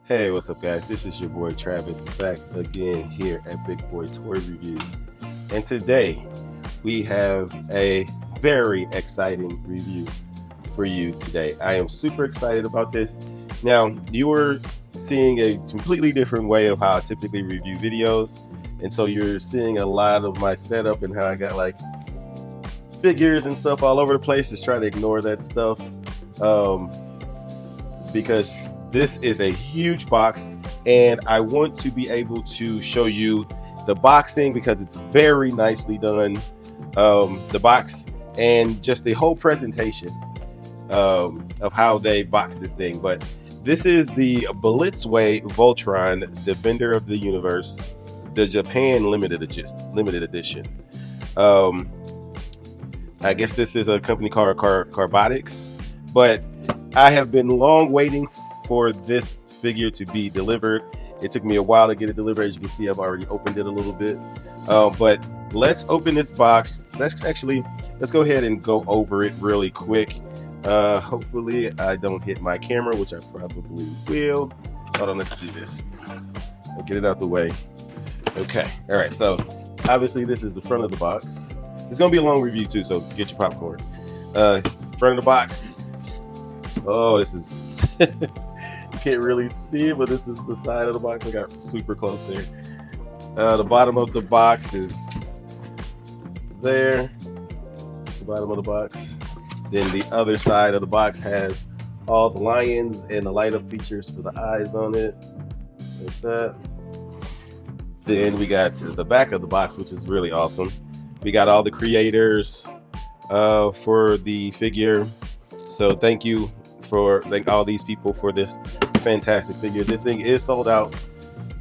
Hey, what's up, guys? This is your boy Travis back again here at Big Boy Toy Reviews. And today we have a very exciting review for you today. I am super excited about this. Now, you were seeing a completely different way of how I typically review videos. And so you're seeing a lot of my setup and how I got like figures and stuff all over the place. Just try to ignore that stuff. Um, because this is a huge box and I want to be able to show you the boxing because it's very nicely done. The box and just the whole presentation of how they box this thing. But this is the Blitzway Voltron Defender of the Universe, the Japan limited edition. Um, I guess this is a company called Carbonics, but I have been long waiting for this figure to be delivered. It took me a while to get it delivered. As you can see, I've already opened it a little bit. But let's open this box. Let's go ahead and go over it really quick. Hopefully I don't hit my camera, which I probably will. Hold on, let's do this. I'll get it out the way. Okay, all right, so obviously this is the front of the box. It's gonna be a long review too, so get your popcorn. Front of the box. Oh, this is you can't really see it, but this is the side of the box. I got super close there. The bottom of the box is there. The bottom of the box. Then the other side of the box has all the lions and the light up features for the eyes on it. Like that. Then we got to the back of the box, which is really awesome. We got all the creators for the figure. So thank all these people for this fantastic figure. This thing is sold out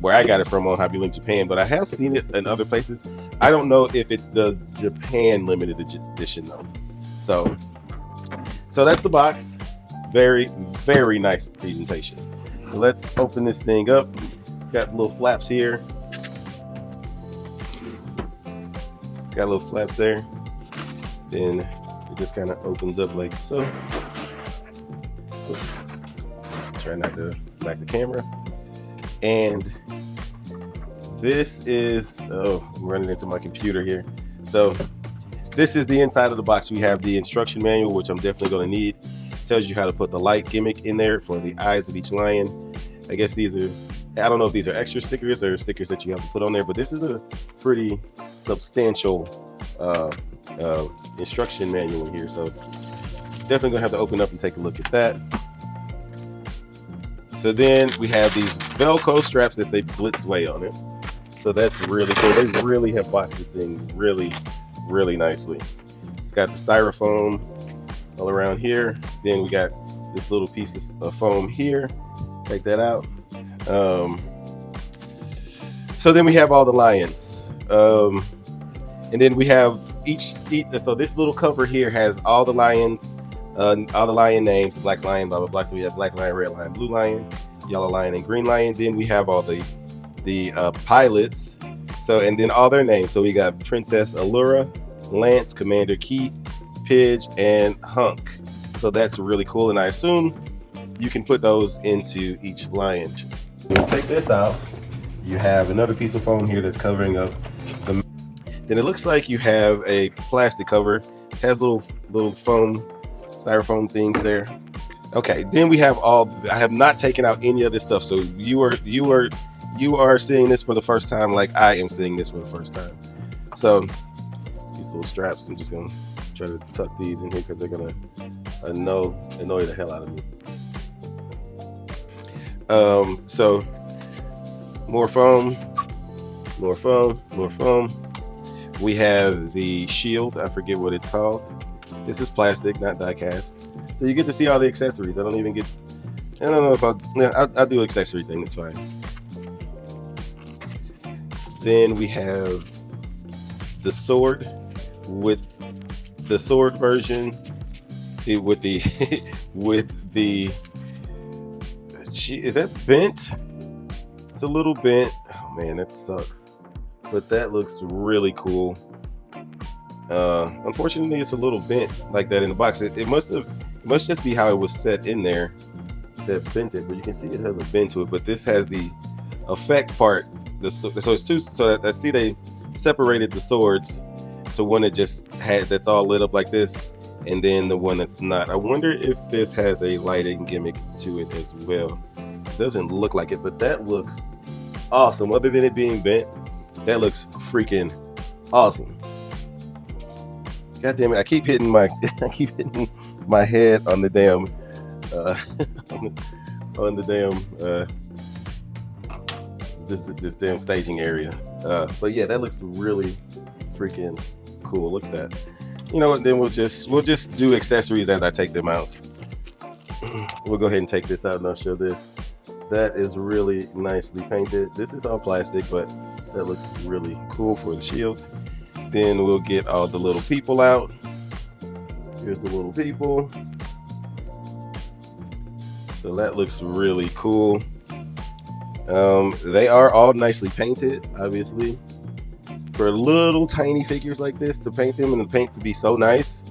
where I got it from on Hobby Link Japan, but I have seen it in other places. I don't know if it's the Japan limited edition though. So that's the box. Very, very nice presentation. So let's open this thing up. It's got little flaps here. It's got little flaps there. Then it just kind of opens up like so. Try not to smack the camera. And this is, oh, I'm running into my computer here. So this is the inside of the box. We have the instruction manual, which I'm definitely going to need. It tells you how to put the light gimmick in there for the eyes of each lion. I guess these are, I don't know if these are extra stickers or stickers that you have to put on there, but this is a pretty substantial instruction manual here. So definitely gonna have to open up and take a look at that. So then we have these Velcro straps that say Blitzway on it. So that's really cool. They really have boxed this thing really, really nicely. It's got the styrofoam all around here. Then we got this little piece of foam here. Take that out. So then we have all the lions. And then we have each, so this little cover here has all the lions, all the lion names, black lion, blah, blah, blah. So we have black lion, red lion, blue lion, yellow lion, and green lion. Then we have all the pilots. So, and then all their names. So we got Princess Allura, Lance, Commander Keith, Pidge, and Hunk. So that's really cool. And I assume you can put those into each lion. When you take this out, you have another piece of foam here that's covering up the. Then it looks like you have a plastic cover. It has little foam, styrofoam things there. Okay, then we have I have not taken out any of this stuff. So you are seeing this for the first time, like I am seeing this for the first time. So these little straps, I'm just gonna try to tuck these in here because they're gonna annoy the hell out of me. So more foam, more foam, more foam. We have the shield. I forget what it's called. This is plastic, not die cast. So you get to see all the accessories. I don't know if I'll do an accessory thing. It's fine. Then we have the sword with the sword version with the is that bent? It's a little bent. Oh man, that sucks. But that looks really cool. Unfortunately, it's a little bent like that in the box. It must just be how it was set in there. that bent it, but you can see it has a bend to it. But this has the effect part. So it's two. So that see they separated the swords to one that just had that's all lit up like this, and then the one that's not. I wonder if this has a lighting gimmick to it as well. It doesn't look like it, but that looks awesome. Other than it being bent, that looks freaking awesome. God damn it! I keep hitting my head on the damn on the damn this damn staging area. But yeah, that looks really freaking cool. Look at that. You know what? Then we'll just do accessories as I take them out. We'll go ahead and take this out and I'll show this. That is really nicely painted. This is all plastic, but that looks really cool for the shields. Then we'll get all the little people out. Here's the little people. So that looks really cool. They are all nicely painted, obviously. For little tiny figures like this, to paint them and the paint to be so nice,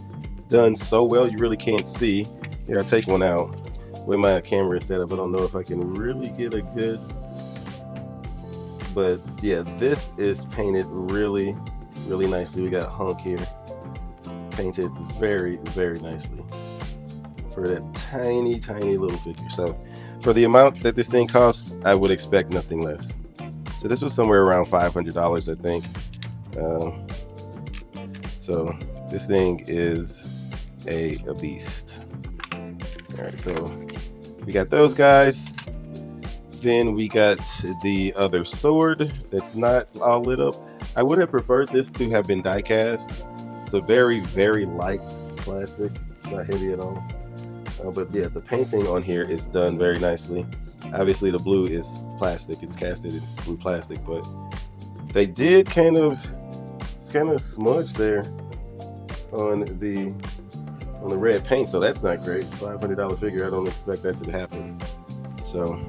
done so well, you really can't see. Here, I'll take one out. With my camera is set up, I don't know if I can really get a good, but yeah, this is painted really nicely. We got a hunk here, painted very nicely for that tiny little figure. So for the amount that this thing costs, I would expect nothing less. So this was somewhere around $500, I think. So this thing is a beast. All right, so we got those guys. Then we got the other sword that's not all lit up. I would have preferred this to have been die cast. It's a very light plastic, not heavy at all. But yeah, the painting on here is done very nicely. Obviously the blue is plastic, it's casted in blue plastic, but they did kind of smudge there on the red paint, so that's not great. $500 figure, I don't expect that to happen. So,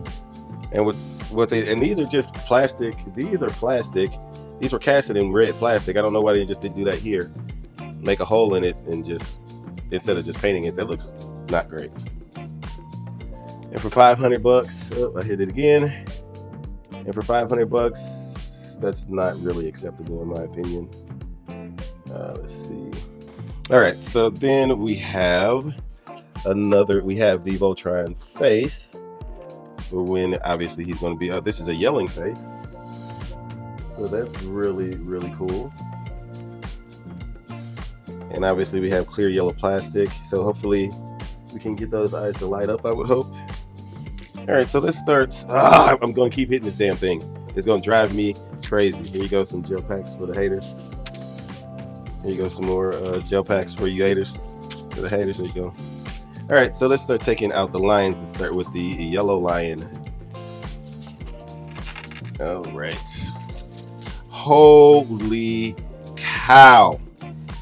and these are just plastic. These are plastic. These were casted in red plastic. I don't know why they just didn't do that here. Make a hole in it and just, instead of just painting it, that looks not great. And for $500, oh, I hit it again. And for $500, that's not really acceptable in my opinion. Let's see. All right, so then we have the Voltron face, for when obviously he's going to be, this is a yelling face. So that's really cool. And obviously we have clear yellow plastic, so hopefully we can get those eyes to light up, I would hope. All right, so let's start. I'm going to keep hitting this damn thing. It's going to drive me crazy. Here you go, some gel packs for the haters. Here you go, some more gel packs for you haters. For the haters, there you go. All right, so let's start taking out the lions and start with the yellow lion. All right. Holy cow.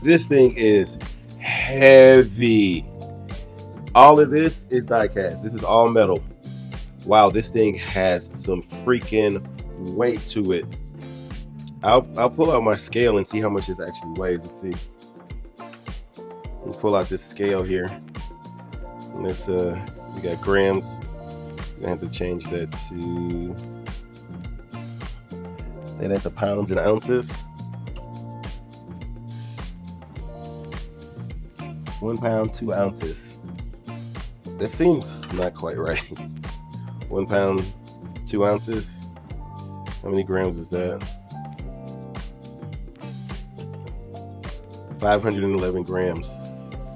This thing is heavy. All of this is die cast. This is all metal. Wow, this thing has some freaking weight to it. I'll pull out my scale and see how much this actually weighs. Let's see. We'll pull out this scale here. Let's we got grams. I'm gonna have to change that to that's the pounds and ounces. 1 pound, 2 ounces. That seems not quite right. 1 pound, 2 ounces. How many grams is that? 511 grams.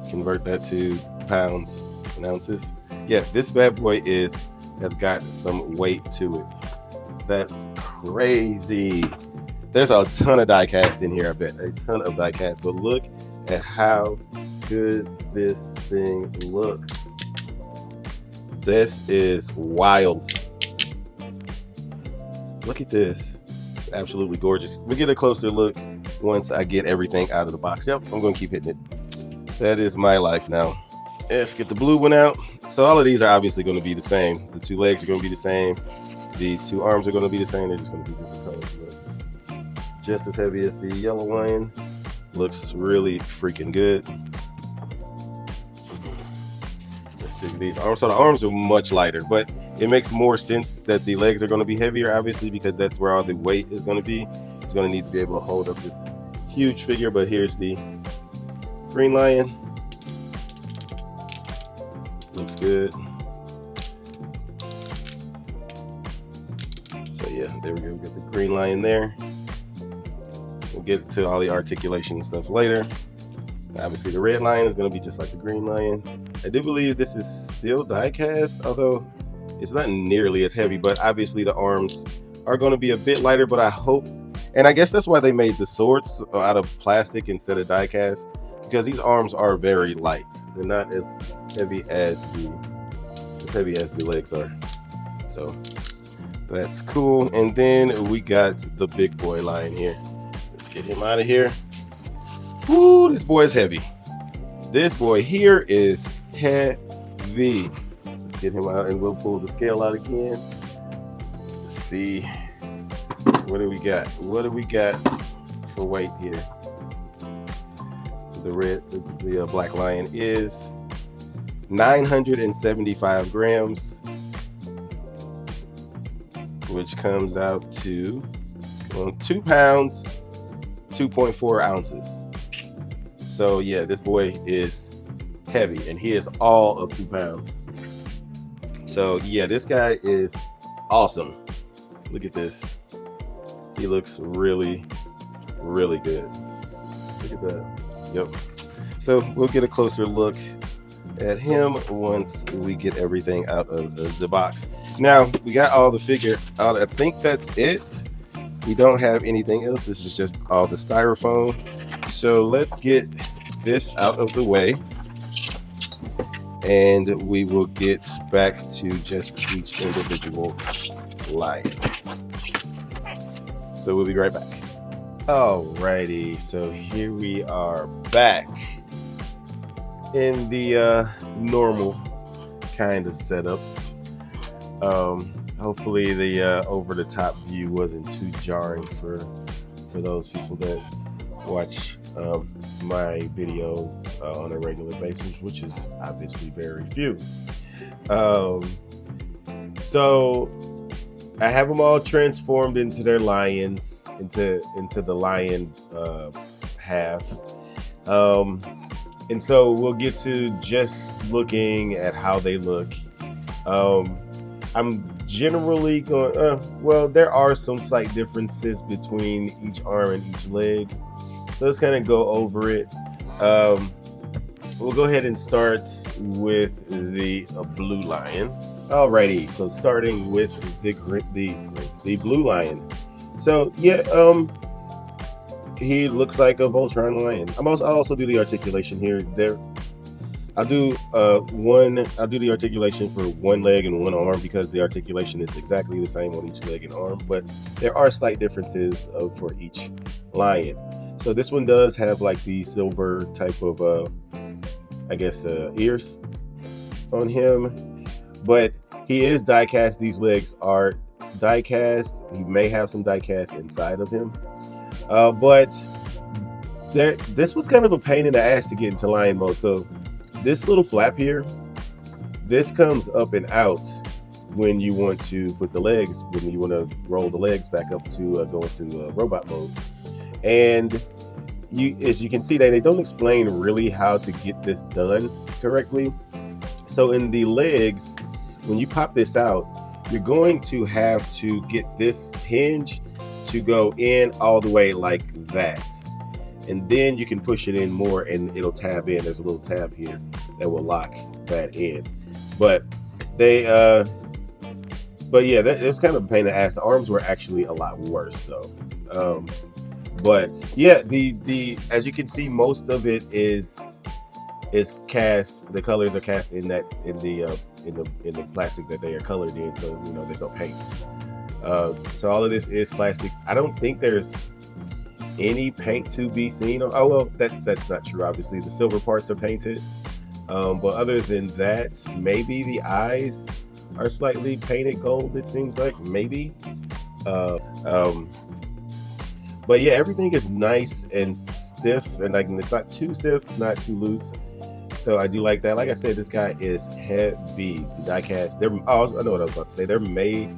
Convert that to pounds and ounces. Yeah, this bad boy has got some weight to it. That's crazy. There's a ton of die cast in here, I bet. A ton of die cast. But look at how good this thing looks. This is wild. Look at this. It's absolutely gorgeous. We'll get a closer look once I get everything out of the box. Yep, I'm going to keep hitting it. That is my life now. Let's get the blue one out. So all of these are obviously going to be the same. The 2 legs are going to be the same. The 2 arms are going to be the same. They're just going to be different colors. But just as heavy as the yellow lion. Looks really freaking good. Let's see these arms. So the arms are much lighter, but it makes more sense that the legs are going to be heavier, obviously, because that's where all the weight is going to be. It's going to need to be able to hold up this huge figure. But here's the Green Lion. Looks good. So yeah, there we go. We got the Green Lion there. We'll get to all the articulation and stuff later. Obviously, the Red Lion is going to be just like the Green Lion. I do believe this is still die cast, although it's not nearly as heavy. But obviously, the arms are going to be a bit lighter. But I hope, and I guess that's why they made the swords out of plastic instead of die cast, because these arms are very light. They're not as heavy as the legs are. So that's cool. And then we got the big boy lion here. Let's get him out of here. Woo, this boy is heavy. This boy here is heavy. Let's get him out and we'll pull the scale out again. Let's see. What do we got? What do we got for weight here? The black lion is 975 grams, which comes out to 2 pounds, 2.4 ounces. So yeah, this boy is heavy and he is all of 2 pounds. So yeah, this guy is awesome. Look at this. He looks really, really good. Look at that. Yep. So we'll get a closer look at him once we get everything out of the box. Now we got all the figure out. I think that's it. We don't have anything else. This is just all the styrofoam. So let's get this out of the way and we will get back to just each individual lion. So we'll be right back. Alrighty, so here we are back in the normal kind of setup. Hopefully the over-the-top view wasn't too jarring for those people that watch my videos on a regular basis, which is obviously very few. So I have them all transformed into their lions, into the lion half. And so we'll get to just looking at how they look. I'm generally going, well, there are some slight differences between each arm and each leg. So let's kind of go over it. We'll go ahead and start with the blue lion. Alrighty, so starting with the blue lion. So yeah, he looks like a Voltron lion. I'll also do the articulation here. I'll do the articulation for one leg and one arm because the articulation is exactly the same on each leg and arm, but there are slight differences for each lion. So this one does have like the silver type of I guess ears on him, but he is die cast. These legs are die cast. He may have some die cast inside of him, but this was kind of a pain in the ass to get into lion mode. So this little flap here, this comes up and out when you want to put the legs, when you want to roll the legs back up to go into robot mode. And as you can see, they don't explain really how to get this done correctly. So in the legs, when you pop this out, you're going to have to get this hinge to go in all the way like that. And then you can push it in more and it'll tab in. There's a little tab here that will lock that in. But yeah, it's kind of a pain in the ass. The arms were actually a lot worse though. But yeah, the as you can see, most of it is cast. The colors are cast in the plastic that they are colored in. So you know there's no paint. So all of this is plastic. I don't think there's any paint to be seen. Oh well, that's not true. Obviously, the silver parts are painted. But other than that, maybe the eyes are slightly painted gold. It seems like maybe. But yeah, everything is nice and stiff, and like it's not too stiff, not too loose. So I do like that. Like I said, this guy is heavy. The die cast. I know what I was about to say. There may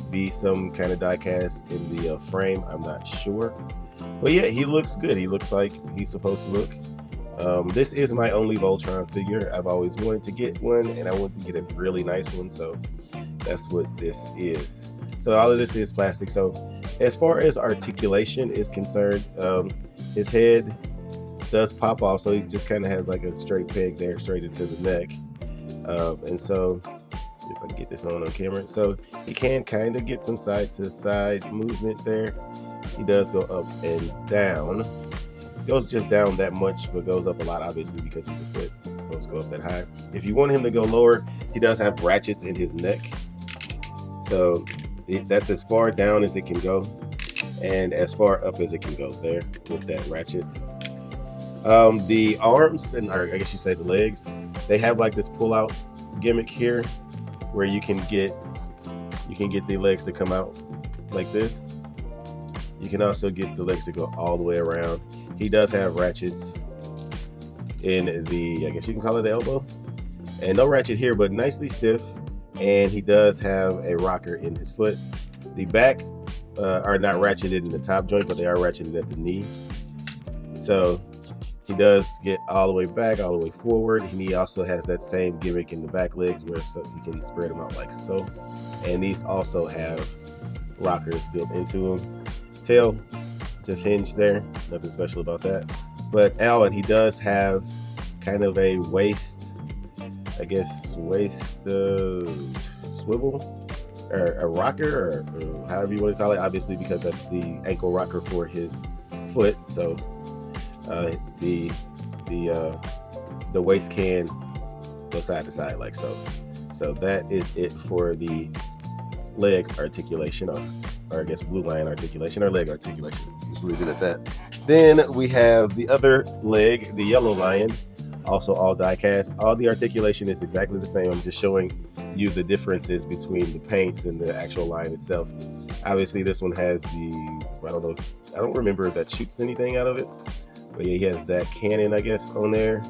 be some kind of die cast in the frame. I'm not sure. But yeah, he looks good. He looks like he's supposed to look. This is my only Voltron figure. I've always wanted to get one, and I want to get a really nice one. So that's what this is. So all of this is plastic. So as far as articulation is concerned, his head does pop off, so he just kind of has like a straight peg there, straight into the neck. And so, see if I can get this on camera. So he can kind of get some side to side movement there. He does go up and down. Goes just down that much, but goes up a lot, obviously, because he's a foot. It's supposed to go up that high. If you want him to go lower, he does have ratchets in his neck. So that's as far down as it can go, and as far up as it can go there with that ratchet. The arms, or I guess you say the legs, they have like this pull-out gimmick here, where you can get the legs to come out like this. You can also get the legs to go all the way around. He does have ratchets in the, I guess you can call it the elbow, and no ratchet here, but nicely stiff. And he does have a rocker in his foot. The back are not ratcheted in the top joint, but they are ratcheted at the knee. So he does get all the way back, all the way forward. And he also has that same gimmick in the back legs where you can spread them out like so. And these also have rockers built into them. Tail just hinged there, nothing special about that. But and he does have kind of a waist, I guess, swivel, or a rocker, or however you want to call it, obviously, because that's the ankle rocker for his foot. So the waist can go side to side like so. So that is it for the leg articulation, or I guess blue line articulation, or leg articulation. Just leave it at that. Then we have the other leg, the yellow lion, also all die cast. All the articulation is exactly the same. I'm just showing you the differences between the paints and the actual line itself. Obviously this one has the, I don't remember if that shoots anything out of it, but yeah, he has that cannon, I guess, on there.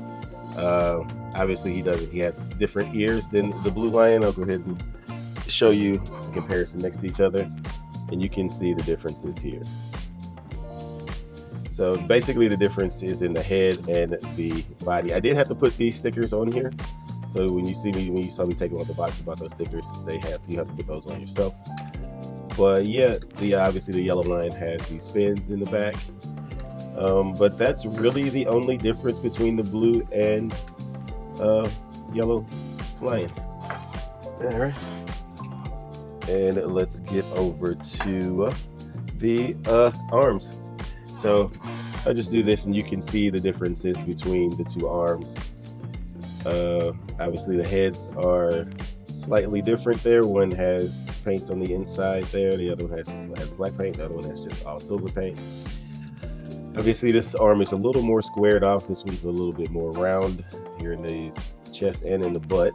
Obviously he has different ears than the blue lion. I'll go ahead and show you the comparison next to each other, and you can see the differences here. So basically the difference is in the head and the body. I did have to put these stickers on here. So when you saw me take them off the box about those stickers, you have to put those on yourself. But yeah, obviously the yellow lion has these fins in the back. But that's really the only difference between the blue and yellow lions. All right. And let's get over to the arms. So I'll just do this and you can see the differences between the two arms. Obviously the heads are slightly different there. One has paint on the inside there, the other one has black paint, the other one has just all silver paint. Obviously this arm is a little more squared off. This one's a little bit more round here in the chest and in the butt.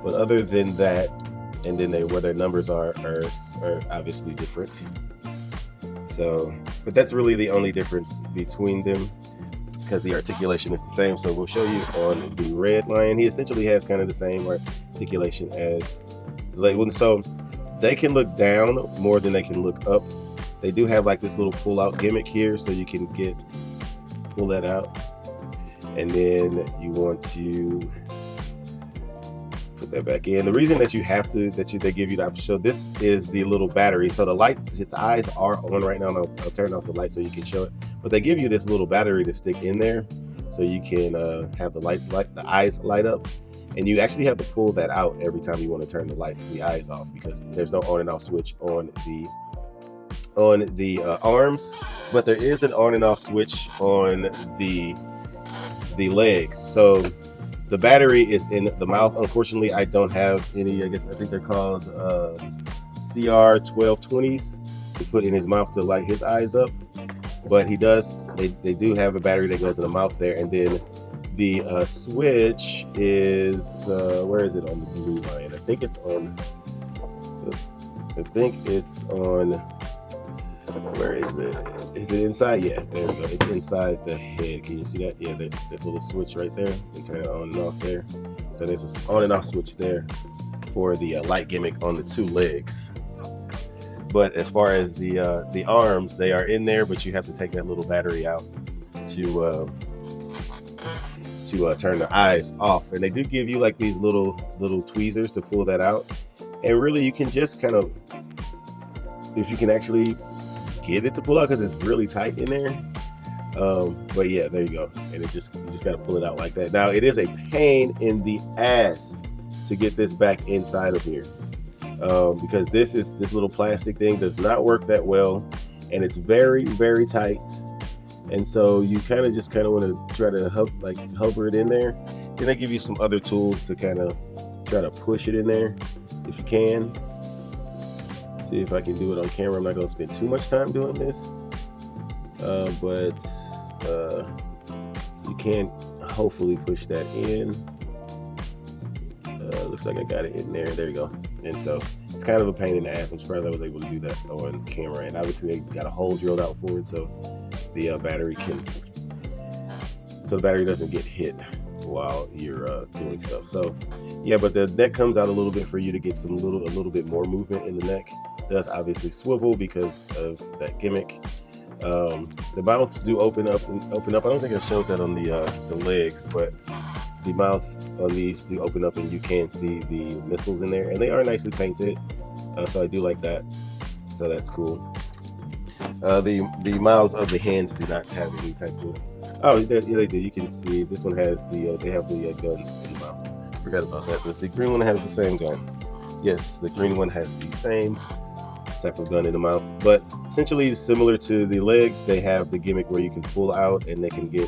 But other than that, and then where their numbers are obviously different. So, but that's really the only difference between them, because the articulation is the same. So we'll show you on the red lion. He essentially has kind of the same articulation as the leg one. So they can look down more than they can look up. They do have like this little pull out gimmick here, so you can pull that out. And then you want to put that back in. The reason that you have to, they give you the option, so this is the little battery. So the light, its eyes are on right now. I'll turn off the light so you can show it. But they give you this little battery to stick in there, so you can have the eyes light up. And you actually have to pull that out every time you want to turn the eyes off, because there's no on and off switch on the arms, but there is an on and off switch on the legs. So the battery is in the mouth. Unfortunately, I don't have any. I think they're called CR1220s to put in his mouth to light his eyes up. But he does. They do have a battery that goes in the mouth there, and then the switch is where is it on the blue line? I think it's on Where is it? Is it inside? Yeah, there we go. It's inside the head. Can you see that? Yeah, that little switch right there. You turn it on and off there. So there's an on and off switch there for the light gimmick on the two legs. But as far as the arms, they are in there, but you have to take that little battery out to turn the eyes off. And they do give you like these little tweezers to pull that out. And really, you can just kind of, if you can actually get it to pull out, because it's really tight in there. But yeah, there you go. And you just got to pull it out like that. Now it is a pain in the ass to get this back inside of here, because this little plastic thing does not work that well, and it's very, very tight. And so you kind of want to try to hover it in there. Then they give you some other tools to kind of try to push it in there if you can. See if I can do it on camera. I'm not going to spend too much time doing this, but you can hopefully push that in. Looks like I got it in there. There you go. And so it's kind of a pain in the ass. I'm surprised I was able to do that on camera. And obviously they got a hole drilled out for it, so the battery doesn't get hit while you're doing stuff. So yeah, but the neck comes out a little bit for you to get a little bit more movement in the neck. It does obviously swivel because of that gimmick. The mouths do open up. I don't think I showed that on the legs, but the mouth on these do open up, and you can see the missiles in there, and they are nicely painted. So I do like that. So that's cool. The mouths of the hands do not have any type of. Oh, yeah, they do. You can see this one has they have the guns in the mouth. Forgot about that. Does the green one have the same gun? Yes, the green one has the same type of gun in the mouth, but essentially similar to the legs, they have the gimmick where you can pull out and they can get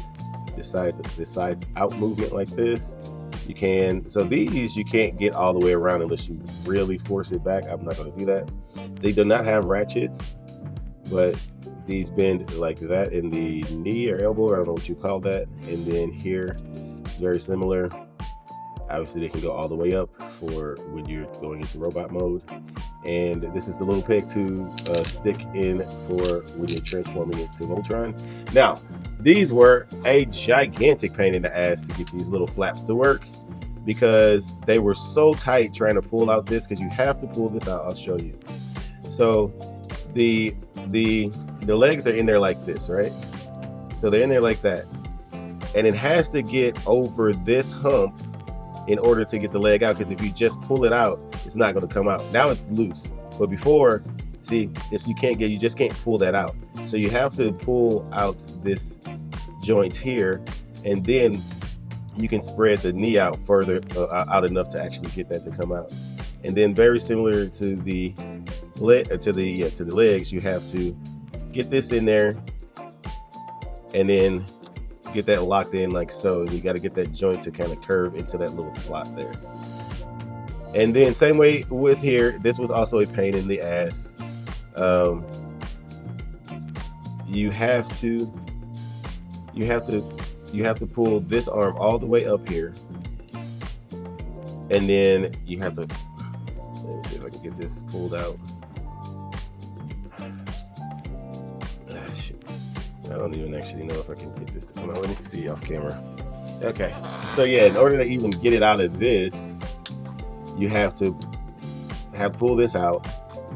the side out movement like this. You can, so these you can't get all the way around unless you really force it back. I'm not going to do that. They do not have ratchets, but these bend like that in the knee or elbow, I don't know what you call that. And then here, very similar. Obviously, they can go all the way up for when you're going into robot mode. And this is the little peg to stick in for when you're transforming it to Voltron. Now, these were a gigantic pain in the ass to get these little flaps to work, because they were so tight trying to pull out this, because you have to pull this out. I'll show you. So the legs are in there like this, right? So they're in there like that. And it has to get over this hump in order to get the leg out, because if you just pull it out, it's not going to come out. Now it's loose, but before, see, you just can't pull that out. So you have to pull out this joint here, and then you can spread the knee out further, out enough to actually get that to come out. And then very similar to the legs, you have to get this in there, and then get that locked in like so. You got to get that joint to kind of curve into that little slot there. And then same way with here, this was also a pain in the ass. You have to pull this arm all the way up here, and then you have to, let me see if I can get this pulled out. I don't even actually know if I can get this to come out. Let me see off camera. Okay, so yeah, in order to even get it out of this, you have to pull this out.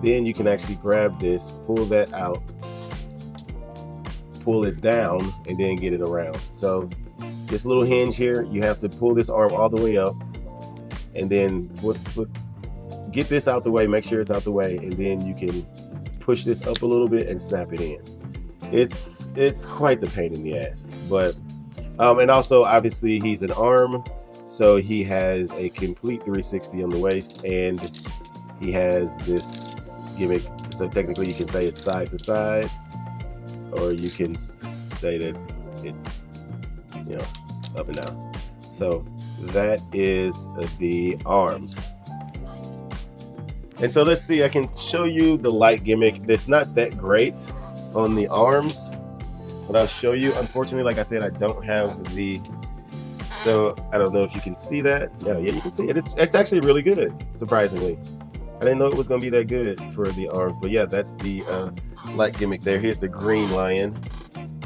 Then you can actually grab this, pull that out, pull it down, and then get it around. So this little hinge here, you have to pull this arm all the way up, and then get this out the way, make sure it's out the way, and then you can push this up a little bit and snap it in. It's quite the pain in the ass, but and also obviously he's an arm, so he has a complete 360 on the waist, and he has this gimmick. So technically you can say it's side to side, or you can say that it's, you know, up and down. So that is the arms. And so let's see, I can show you the light gimmick. That's not that great on the arms, but I'll show you. Unfortunately, like I said, I don't have the, so I don't know if you can see that. Yeah, you can see it. It's actually really good, surprisingly. didn't know it was going to be that good for the arms. But yeah, that's the light gimmick there. Here's the green lion.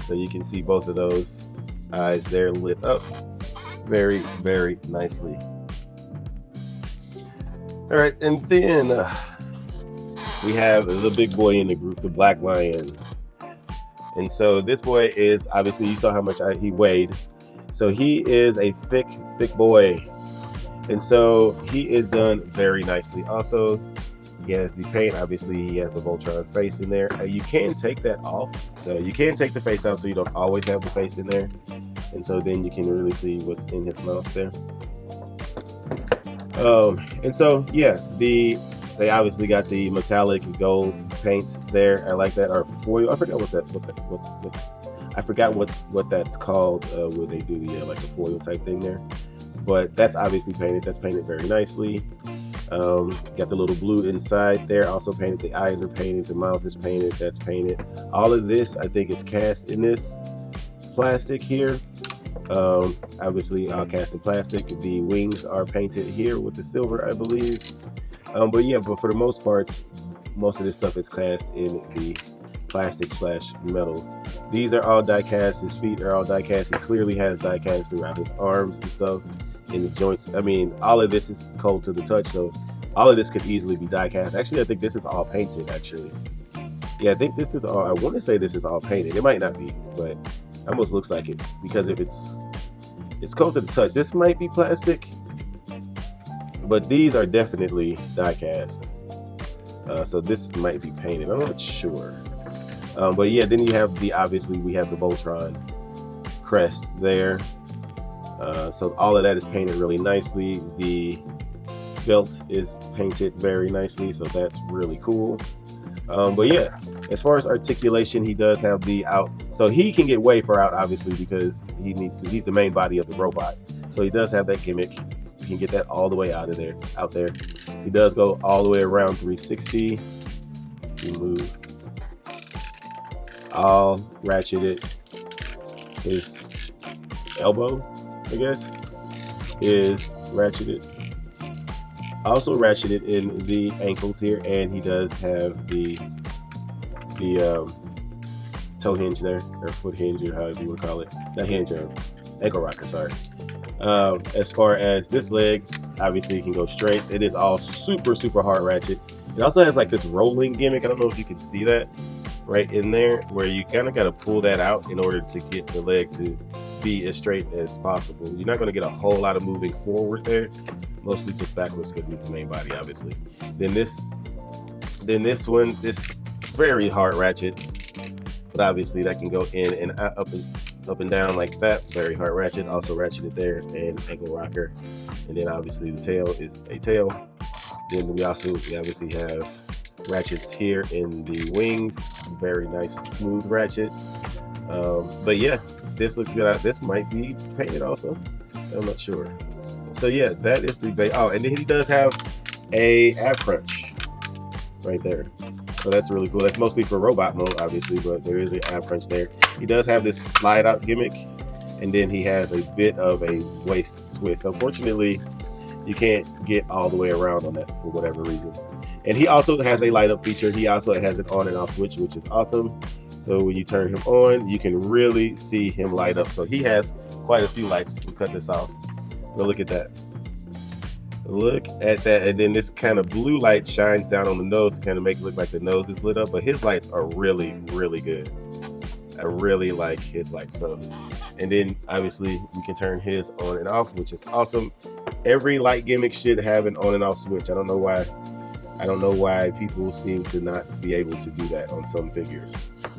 So you can see both of those eyes there lit up very, very nicely. All right, and then we have the big boy in the group, the black lion. And so this boy is, obviously, you saw how much he weighed. So he is a thick boy. And so he is done very nicely. Also, he has the paint. Obviously, he has the Voltron face in there. You can take that off. So you can take the face out so you don't always have the face in there. And so then you can really see what's in his mouth there. And so, yeah, they obviously got the metallic gold paint there. I like that. Or foil. I forgot I forgot what that's called where they do the like a foil type thing there. But that's obviously painted. That's painted very nicely. Got the little blue inside there, also painted. The eyes are painted. The mouth is painted. That's painted. All of this, I think, is cast in this plastic here. Obviously, all cast in plastic. The wings are painted here with the silver, I believe. But yeah, but for the most part, most of this stuff is cast in the plastic / metal. These are all die cast. His feet are all die cast. He clearly has die cast throughout his arms and stuff, in the joints. I mean, all of this is cold to the touch, so all of this could easily be die cast. Actually, I think this is all painted, actually. Yeah, I think this is all, I want to say this is all painted. It might not be, but it almost looks like it, because if it's cold to the touch. This might be plastic, but these are definitely die cast. So this might be painted. I'm not sure. But yeah, then you have obviously we have the Voltron crest there. So all of that is painted really nicely. The belt is painted very nicely, so that's really cool. But yeah, as far as articulation, he does have the out, so he can get way far out, obviously, because he's the main body of the robot. So he does have that gimmick. You can get that all the way out there. He does go all the way around 360. You move. All ratcheted. His elbow, I guess, is ratcheted. Also ratcheted in the ankles here, and he does have the toe hinge there, or foot hinge, or however you would call it. Not hinge, ankle rocker, sorry. As far as this leg, obviously you can go straight. It is all super hard ratchets. It also has like this rolling gimmick. I don't know if you can see that right in there, where you kind of got to pull that out in order to get the leg to be as straight as possible. You're not going to get a whole lot of moving forward there, mostly just backwards because he's the main body, obviously. Then this one, this very hard ratchets, but obviously that can go in and out, up and down like that. Very hard ratchet, also ratcheted there, and ankle rocker. And then obviously the tail is a tail. Then we obviously have ratchets here in the wings, very nice smooth ratchets. But yeah, this looks good. This might be painted also, I'm not sure. So yeah, that is the base. Oh, and then he does have a ab crunch right there, so that's really cool. That's mostly for robot mode, obviously, but there is an ab crunch there. He does have this slide out gimmick, and then he has a bit of a waist twist. Unfortunately, you can't get all the way around on that for whatever reason. And he also has a light up feature. He also has an on and off switch, which is awesome. So when you turn him on, you can really see him light up. So he has quite a few lights. We'll cut this off. But look at that. Look at that. And then this kind of blue light shines down on the nose to kind of make it look like the nose is lit up. But his lights are really good. I really like his lights. So, and then obviously we can turn his on and off, which is awesome. Every light gimmick should have an on and off switch. I don't know why people seem to not be able to do that on some figures.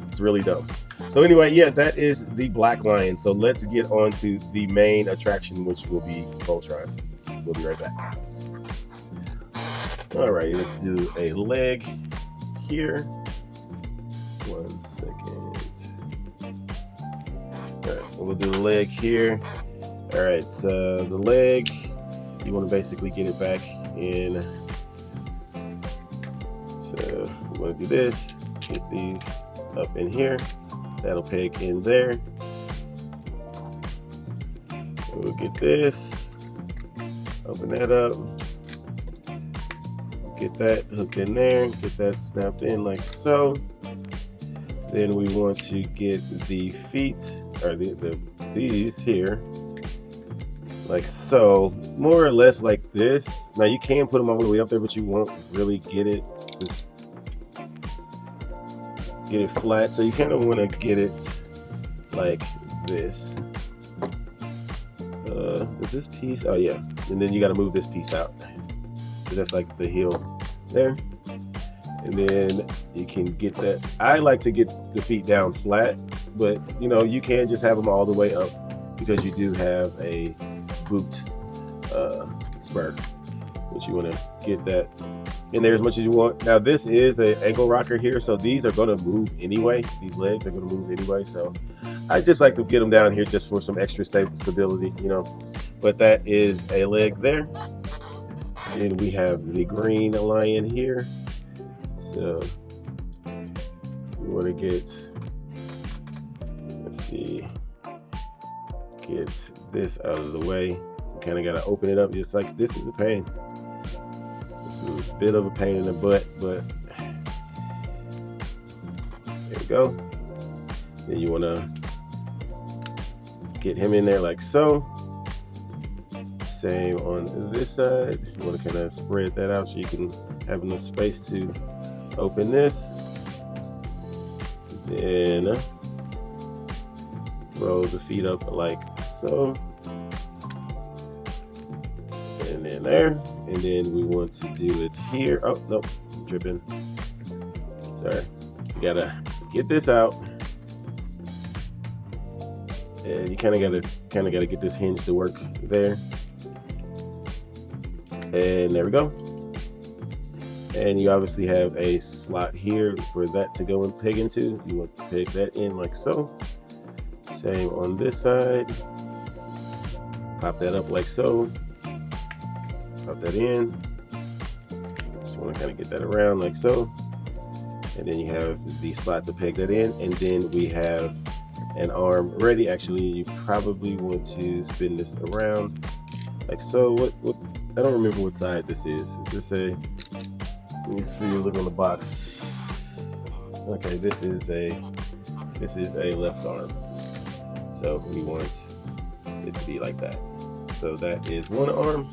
It's really dumb. So anyway, yeah, that is the Black Lion. So let's get on to the main attraction, which will be Voltron. We'll be right back. All right, let's do a leg here. 1 second. All right, we'll do the leg here. All right, so the leg, you want to basically get it back in. So we want to do this, get these up in here. That'll peg in there. We'll get this, open that up, get that hooked in there, get that snapped in like so. Then we want to get the feet, or these here, like so, more or less like this. Now you can put them all the way up there, but you won't really get it, just get it flat. So you kind of want to get it like this. Is this piece? Oh yeah, and then you got to move this piece out. So that's like the heel there. And then you can get that. I like to get the feet down flat, but you know, you can just have them all the way up because you do have a boot spur, but you want to get that in there as much as you want. Now this is an ankle rocker here, so these are going to move anyway. These legs are going to move anyway, so I just like to get them down here just for some extra stability, you know. But that is a leg there. Then we have the green lion here. So we want to get, let's see, get this out of the way. You kind of got to open it up. It's like, this is a pain. This is a bit of a pain in the butt, but there we go. Then you want to get him in there like so. Same on this side. You want to kind of spread that out so you can have enough space to open this. Then roll the feet up like so. And then there. And then we want to do it here. Oh, nope, I'm tripping. Sorry. You gotta get this out. And you kind of gotta get this hinge to work there. And there we go. And you obviously have a slot here for that to go and peg into. You want to peg that in like so. Same on this side. Pop that up like so. Pop that in. Just want to kind of get that around like so. And then you have the slot to peg that in. And then we have an arm ready. Actually, you probably want to spin this around like so. What I don't remember what side this is. Is this a, let me see, look on the box. Okay, this is a left arm. So we want it to be like that. So that is one arm.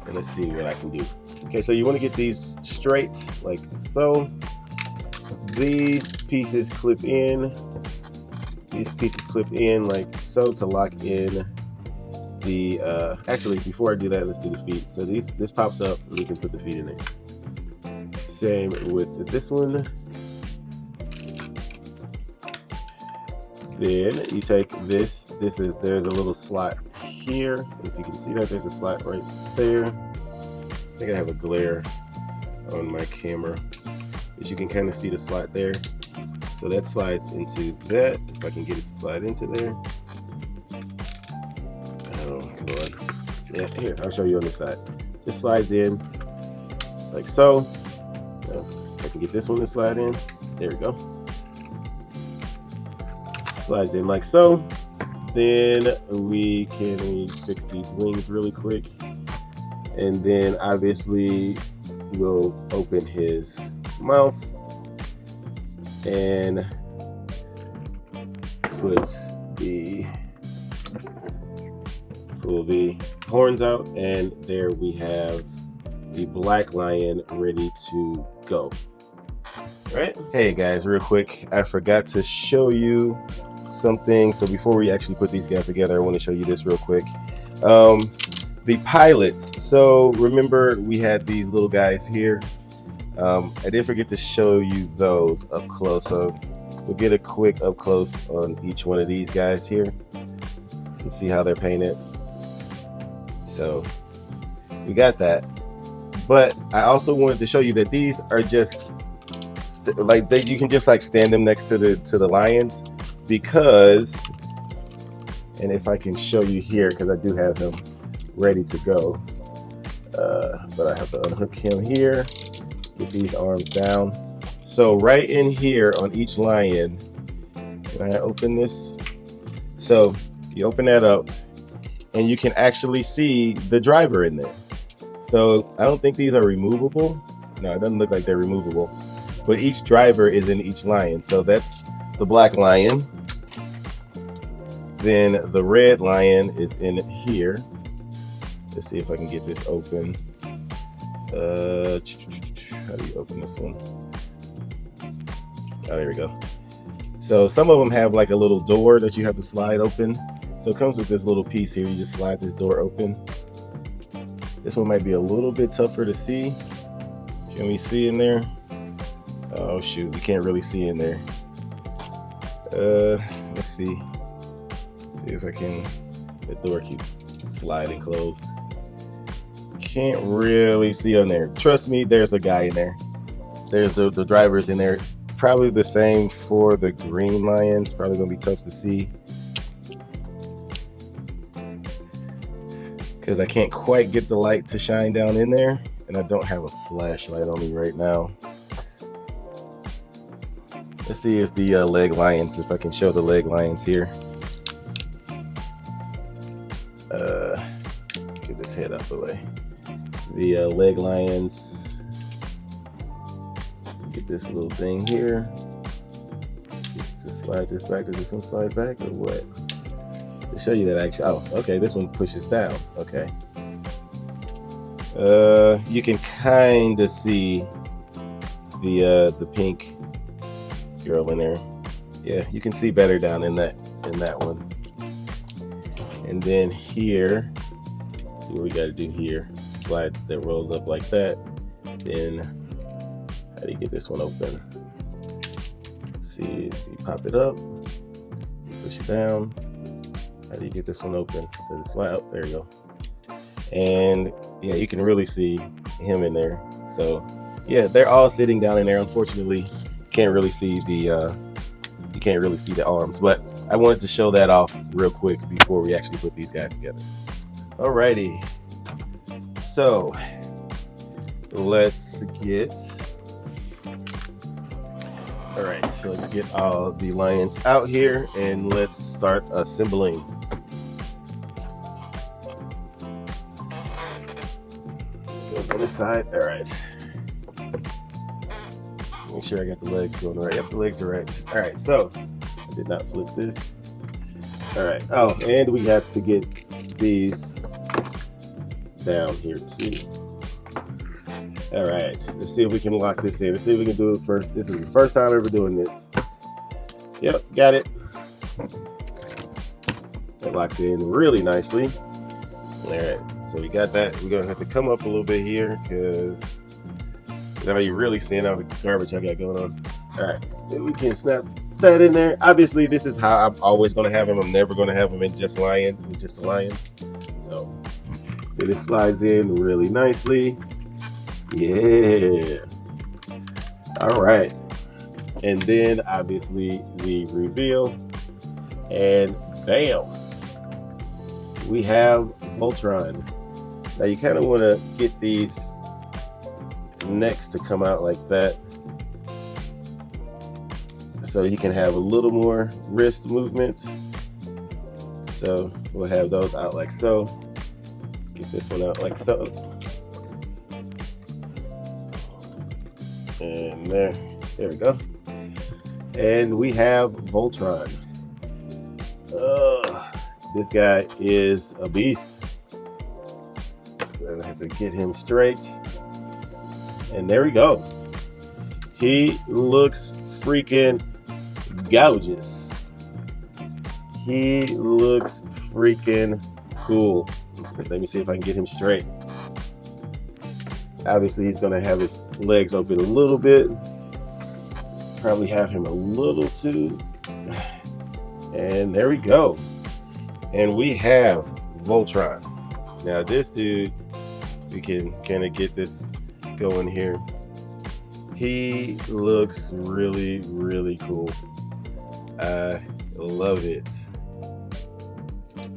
And let's see what I can do. Okay, so you want to get these straight like so. These pieces clip in. These pieces clip in like so to lock in the actually, before I do that, let's do the feet. So this pops up and we can put the feet in there. Same with this one. Then you take this. There's a little slot here. If you can see that, there's a slot right there. I think I have a glare on my camera, but you can kind of see the slot there. So that slides into that. If I can get it to slide into there. Oh, come on. Yeah, here, I'll show you on this side. Just slides in like so. Now, if I can get this one to slide in. There we go. Slides in like so. Then we can fix these wings really quick. And then obviously we'll open his mouth and pull the horns out, and there we have the black lion ready to go. Right? Hey guys, real quick, I forgot to show you something. So before we actually put these guys together, I want to show you this real quick. The pilots. So remember we had these little guys here. I did forget to show you those up close. So we'll get a quick up close on each one of these guys here and see how they're painted. So we got that. But I also wanted to show you that these are just you can just like stand them next to the lions, because, and if I can show you here, because I do have him ready to go, but I have to unhook him here, get these arms down. So right in here on each lion, can I open this? So you open that up and you can actually see the driver in there. So I don't think these are removable. No, it doesn't look like they're removable. But each driver is in each lion. So that's the black lion. Then the red lion is in here. Let's see if I can get this open. How do you open this one? Oh, there we go. So some of them have like a little door that you have to slide open. So it comes with this little piece here. You just slide this door open. This one might be a little bit tougher to see. Can we see in there? Oh shoot, we can't really see in there. Let's see. See if I can. The door keeps sliding closed. Can't really see on there. Trust me, there's a guy in there. There's the drivers in there. Probably the same for the green lions. Probably gonna be tough to see because I can't quite get the light to shine down in there, and I don't have a flashlight on me right now. Let's see if the leg lions, if I can show the leg lions here. Get this head out the way. The leg lions. Get this little thing here. Just slide this back. Does this one slide back or what? To show you that actually. Oh, okay. This one pushes down. Okay. You can kind of see the pink girl in there. Yeah, you can see better down in that one. And then here, let's see what we got to do here. Slide that rolls up like that. Then how do you get this one open? Let's see if you pop it up, you push it down. How do you get this one open? Does it slide up? There you go. And yeah, you can really see him in there. So yeah, they're all sitting down in there. Unfortunately, can't really see the you can't really see the arms, but I wanted to show that off real quick before we actually put these guys together. Alrighty, so let's get so let's get all the lions out here and let's start assembling. Goes on this side. All right. Make sure I got the legs going right. Yep, the legs are right. All right, so I did not flip this. All right. Oh, and we have to get these down here too. All right, let's see if we can lock this in. Let's see if we can do it first. This is the first time ever doing this. Yep, got it. That locks in really nicely. All right, so we got that. We're gonna have to come up a little bit here because now you're really seeing all the garbage I got going on. All right, then we can snap that in there. Obviously, this is how I'm always gonna have them. I'm never gonna have them in just a lion. So then it slides in really nicely. Yeah. All right. And then obviously the reveal, and bam, we have Voltron. Now you kind of want to get these necks to come out like that, so he can have a little more wrist movement. So we'll have those out like so. Get this one out like so. And there we go. And we have Voltron. This guy is a beast. I have to get him straight. And there we go. He looks freaking gorgeous. He looks freaking cool. Let me see if I can get him straight. Obviously, he's going to have his legs open a little bit. Probably have him a little too. And there we go. And we have Voltron. Now this dude, we can kind of get this going here. He looks really, really cool. I love it.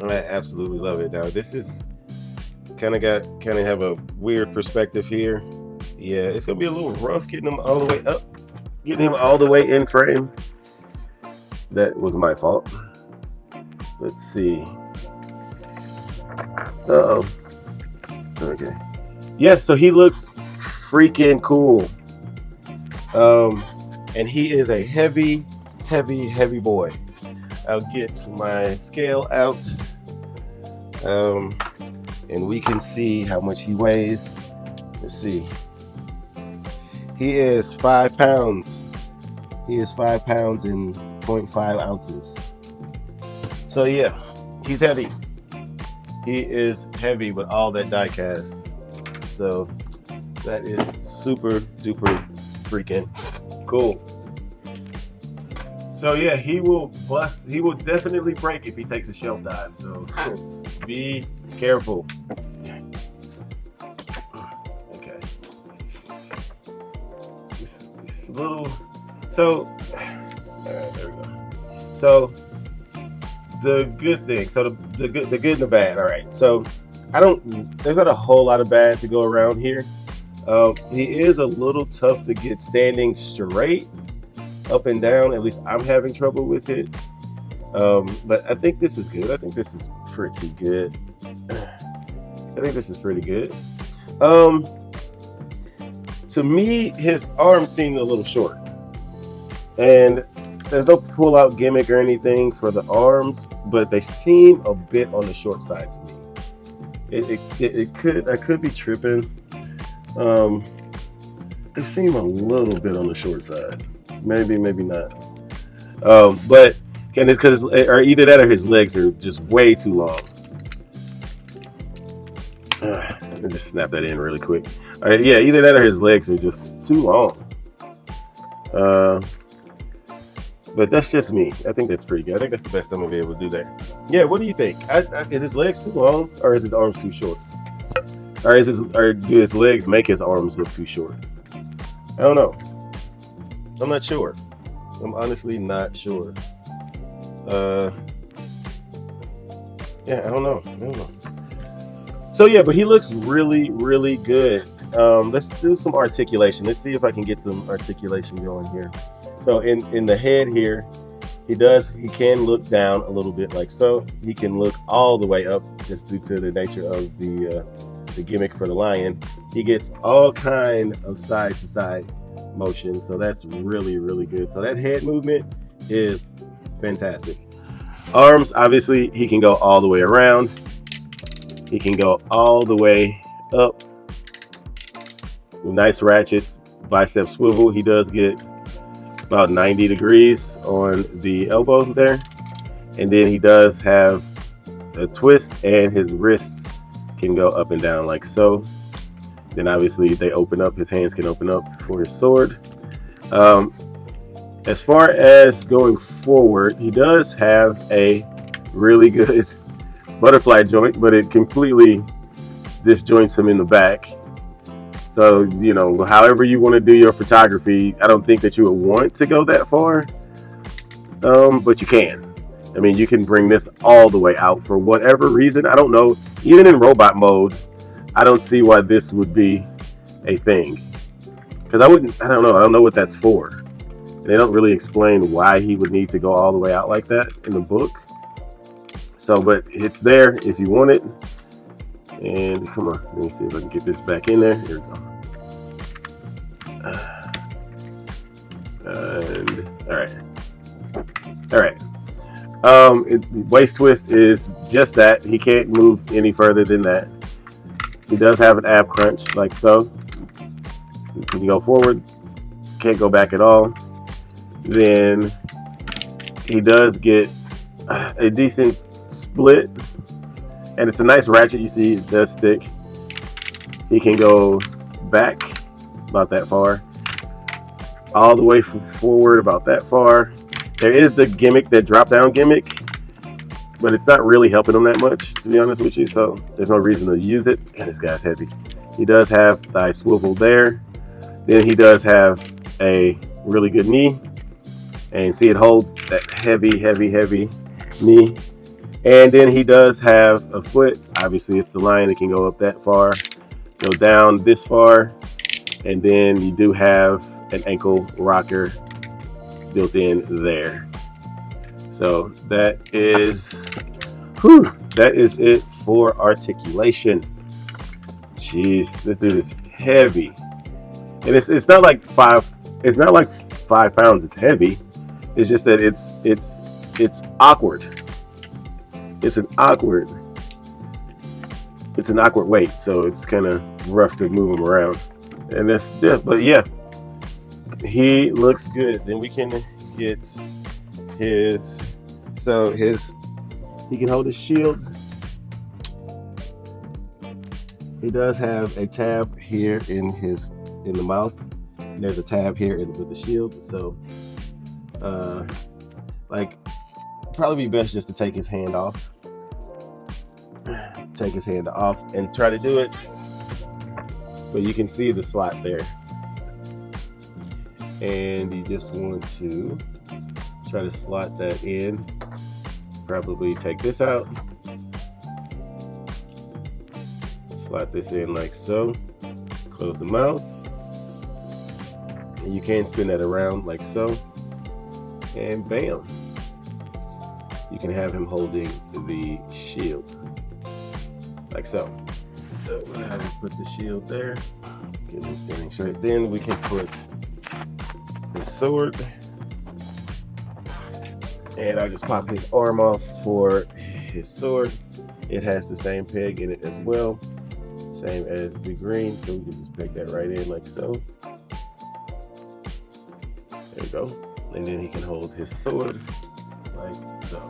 I absolutely love it. Now this is kind of have a weird perspective here. Yeah, it's gonna be a little rough getting him all the way up, getting him all the way in frame. That was my fault. Let's see. Uh-oh. Okay. yeah, so he looks freaking cool. And he is a heavy, heavy boy. I'll get my scale out, and we can see how much he weighs. Let's see. He is 5 pounds. He is 5 pounds and 0.5 ounces. So yeah, he's heavy. He is heavy with all that die cast. So that is super duper freaking cool. So yeah, he will bust. He will definitely break if he takes a shelf dive. So be careful. Okay. It's a little. So there we go. So the good thing. So the good and the bad. All right. So there's not a whole lot of bad to go around here. He is a little tough to get standing straight up and down. At least I'm having trouble with it. But I think this is good. I think this is pretty good. I think this is pretty good. To me, his arms seem a little short. And there's no pull-out gimmick or anything for the arms, but they seem a bit on the short side to me. I could be tripping. They seem a little bit on the short side. Maybe not. But it's because or either that or his legs are just way too long. Let me just snap that in really quick. All right, yeah, either that or his legs are just too long. But that's just me. I think that's pretty good. I think that's the best I'm gonna be able to do there. Yeah, what do you think? Is his legs too long, or is his arms too short? Or do his legs make his arms look too short? I don't know. I'm not sure. I'm honestly not sure. Yeah, I don't know. So yeah, but he looks really, really good. Let's do some articulation. Let's see if I can get some articulation going here. So in the head here, he can look down a little bit like so. He can look all the way up just due to the nature of the gimmick for the lion. He gets all kind of side to side motion, so that's really, really good. So that head movement is fantastic. Arms, obviously, he can go all the way around. He can go all the way up. Nice ratchets, bicep swivel. He does get about 90 degrees on the elbow there. And then he does have a twist, and his wrists can go up and down like so. Then obviously they open up, his hands can open up for his sword. As far as going forward, he does have a really good butterfly joint, but it completely disjoints him in the back. So, you know, however you want to do your photography, I don't think that you would want to go that far, but you can. I mean, you can bring this all the way out for whatever reason. I don't know. Even in robot mode, I don't see why this would be a thing. Because I don't know. I don't know what that's for. They don't really explain why he would need to go all the way out like that in the book. So, but it's there if you want it. And come on, let me see if I can get this back in there. Here we go. And all right. Waist twist is just that. He can't move any further than that. He does have an ab crunch like so. You can go forward, can't go back at all. Then he does get a decent split, and it's a nice ratchet. You see it does stick. He can go back about that far, all the way forward about that far. There is the gimmick, that drop down gimmick, but it's not really helping him that much, to be honest with you, so there's no reason to use it. And this guy's heavy. He does have thigh swivel there. Then he does have a really good knee, and see, it holds that heavy knee. And then he does have a foot. Obviously, it's the lion. It can go up that far, go down this far, and then you do have an ankle rocker built in there. So that is it for articulation. Jeez, this dude is heavy, and it's not like it's not like 5 pounds. It's heavy. It's just that it's awkward. It's an awkward weight, so it's kind of rough to move him around. And but yeah, he looks good. Then we can get he can hold his shield. He does have a tab here in the mouth. And there's a tab here with the shield. So like probably be best just to take his hand off. Take his hand off and try to do it. But you can see the slot there. And you just want to try to slot that in. Probably take this out. Slot this in like so. Close the mouth. And you can spin that around like so. And bam. You can have him holding the shield. Like so. So we're gonna have to put the shield there. Get him standing straight. Then we can put the sword. And I'll just pop his arm off for his sword. It has the same peg in it as well. Same as the green. So we can just peg that right in like so. There we go. And then he can hold his sword like so.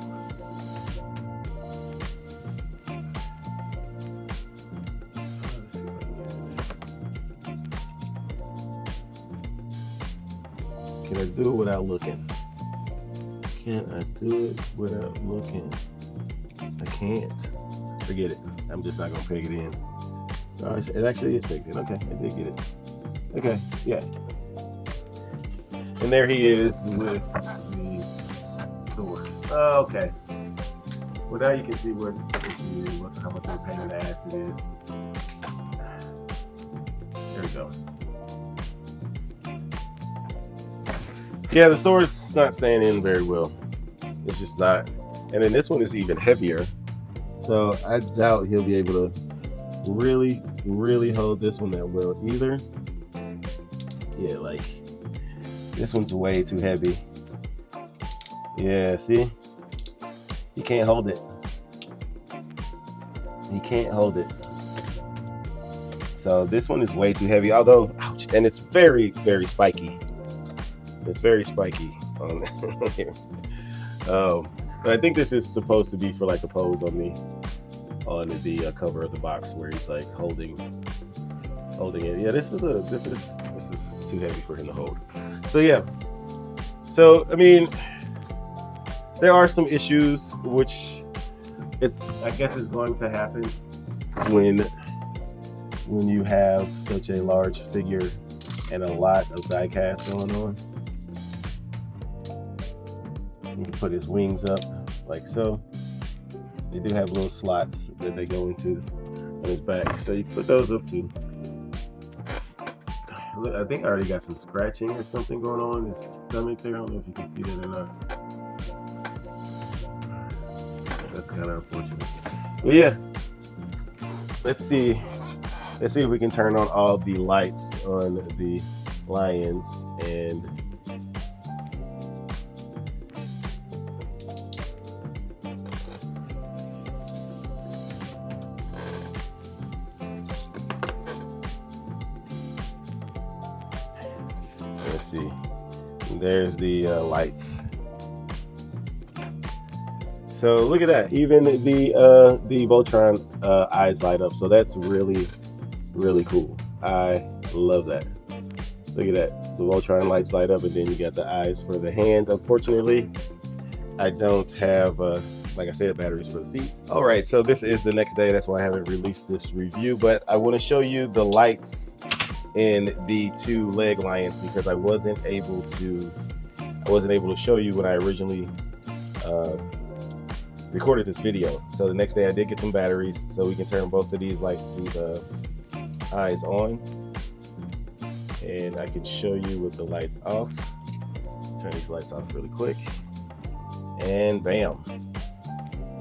Can I do it without looking? Can I do it without looking? I can't. Forget it. I'm just not gonna peg it in. No, it actually is pegged in. Okay, I did get it. Okay, yeah. And there he is with the sword. Oh, okay. Well, now you can see what issue is, how much of a pain in the ass it is. There we go. Yeah, the sword's not staying in very well. It's just not. And then this one is even heavier. So I doubt he'll be able to really, really hold this one that well either. Yeah, like this one's way too heavy. Yeah, see? He can't hold it. He can't hold it. So this one is way too heavy, although, ouch, and it's very, very spiky. It's very spiky on here. But I think this is supposed to be for like a pose on the cover of the box where he's like holding it. Yeah, this is too heavy for him to hold. So yeah. So I mean, there are some issues which I guess is going to happen when you have such a large figure and a lot of die cast going on. You can put his wings up like so. They do have little slots that they go into on his back, so you put those up too. Look, I think I already got some scratching or something going on in his stomach there. I don't know if you can see that or not. That's kind of unfortunate. But yeah, let's see if we can turn on all the lights on the lions and let's see. There's the lights. So look at that. Even the Voltron eyes light up. So that's really, really cool. I love that. Look at that. The Voltron lights light up, and then you got the eyes for the hands. Unfortunately, I don't have, like I said, batteries for the feet. All right, so this is the next day. That's why I haven't released this review, but I want to show you the lights in the two leg lions because I wasn't able to show you when I originally recorded this video. So the next day I did get some batteries so we can turn both of these eyes on, and I can show you with the lights off. Turn these lights off really quick, and bam.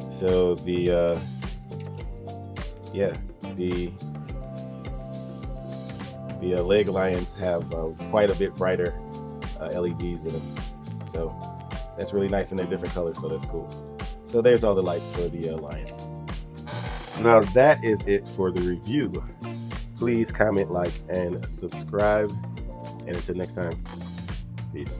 So the The leg lions have quite a bit brighter LEDs in them. So that's really nice, and they're different colors, so that's cool. So there's all the lights for the lions. Now that is it for the review. Please comment, like, and subscribe. And until next time, peace.